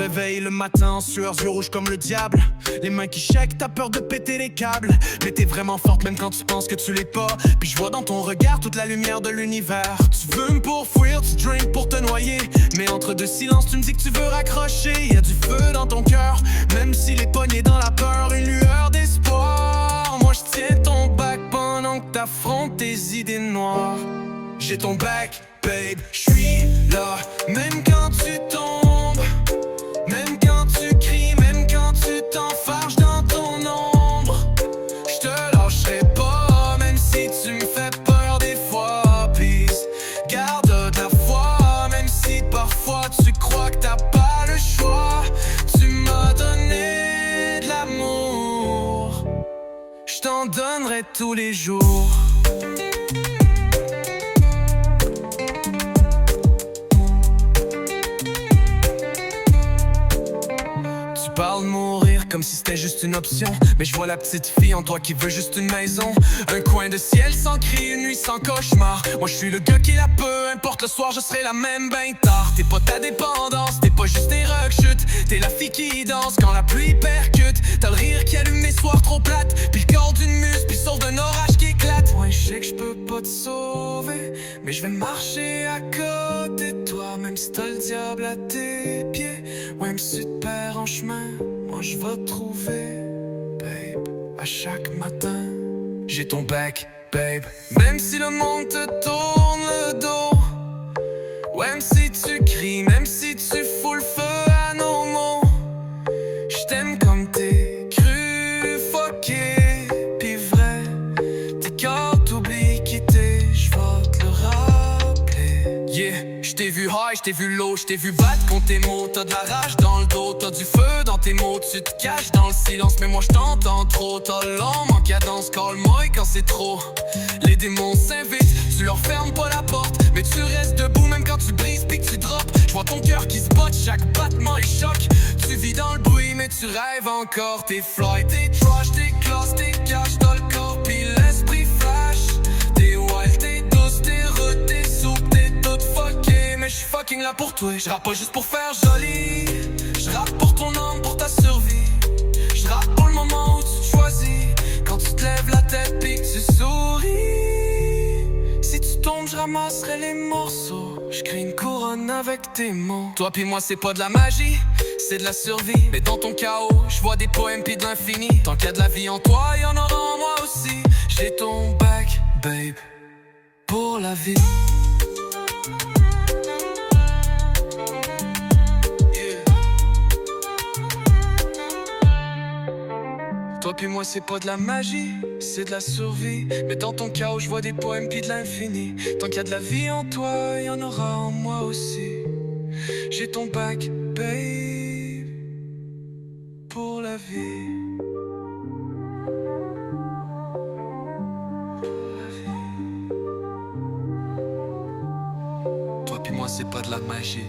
réveilles le matin en sueur, yeux rouges comme le diable. Les mains qui shake, t'as peur de péter les câbles. Mais t'es vraiment forte même quand tu penses que tu l'es pas. Puis je vois dans ton regard toute la lumière de l'univers. Tu veux me pourfuir, tu drink pour te noyer. Mais entre deux silences, tu me dis que tu veux raccrocher. Y'a du feu dans ton cœur, même s'il est pogné dans la peur. Une lueur d'espoir. Moi je tiens ton bac pendant que t'affrontes tes idées noires. J'ai ton bac, babe, j'suis là, même quand tu tombes, même quand tu cries, même quand tu t'enfarges dans ton ombre. J'te lâcherai pas, même si tu me fais peur des fois. Peace, garde de la foi, même si parfois tu crois que t'as pas le choix. Tu m'as donné de l'amour, j't'en donnerai tous les jours. Parle de mourir comme si c'était juste une option. Mais je vois la petite fille en toi qui veut juste une maison. Un coin de ciel sans cri, une nuit sans cauchemar. Moi je suis le gars qui la peu importe le soir, je serai la même ben tard. T'es pas ta dépendance, t'es pas juste tes rechutes. T'es la fille qui danse quand la pluie percute. T'as le rire qui allume mes soirs trop plates. Puis le corps d'une muse, puis sauve d'un orage qui éclate. Ouais je sais que je peux pas te sauver, mais je vais marcher à côté de toi. Même si t'as le diable à tes pieds, ouais même si tu te perds en chemin, moi je vais te trouver, babe, à chaque matin. J'ai ton bec, babe, même si le monde te tourne le dos. Ouais, même si tu cries, même si tu fous le feu à nos mots. J't'aime comme t'es, cru, fucké, pis vrai. Tes corps t'oublient qui t'es, j'vais te le rappeler. Yeah, j't'ai vu high, j't'ai vu low, j't'ai vu battre contre tes mots. T'as de la rage dans le dos, t'as du feu dans tes mots. Tu te caches dans le silence, mais moi j't'entends trop. T'as l'homme en cadence, call-moi quand c'est trop. Les démons s'invitent, tu leur fermes pas la porte, mais tu restes debout même quand tu brises pis que tu drops. J'vois ton cœur qui se botte, chaque battement est choc. Tu vis dans le bruit mais tu rêves encore. T'es fly, t'es trash, t'es classe, t'es cash dans le corps pis l'esprit flash. T'es wild, t'es douce, t'es rude, t'es souple, t'es toute fuckée. Mais j'suis fucking là pour toi, j'rappe pas juste pour faire joli. J'rappe pour ton âme, pour ta survie. J'rappe pour le moment où tu te choisis. Quand tu te lèves la tête pis que tu souris. Si tu tombes, j'ramasserai les morceaux. J'crée une couronne avec tes mots. Toi pis moi c'est pas de la magie, c'est de la survie. Mais dans ton chaos, j'vois des poèmes pis de l'infini. Tant qu'il y a de la vie en toi, y'en aura en moi aussi. J'ai ton bac, babe, pour la vie. Toi pis moi c'est pas de la magie, c'est de la survie. Mais dans ton chaos je vois des poèmes pis de l'infini. Tant qu'il y a de la vie en toi, il y en aura en moi aussi. J'ai ton bac, babe, pour la vie. Toi pis moi c'est pas de la magie.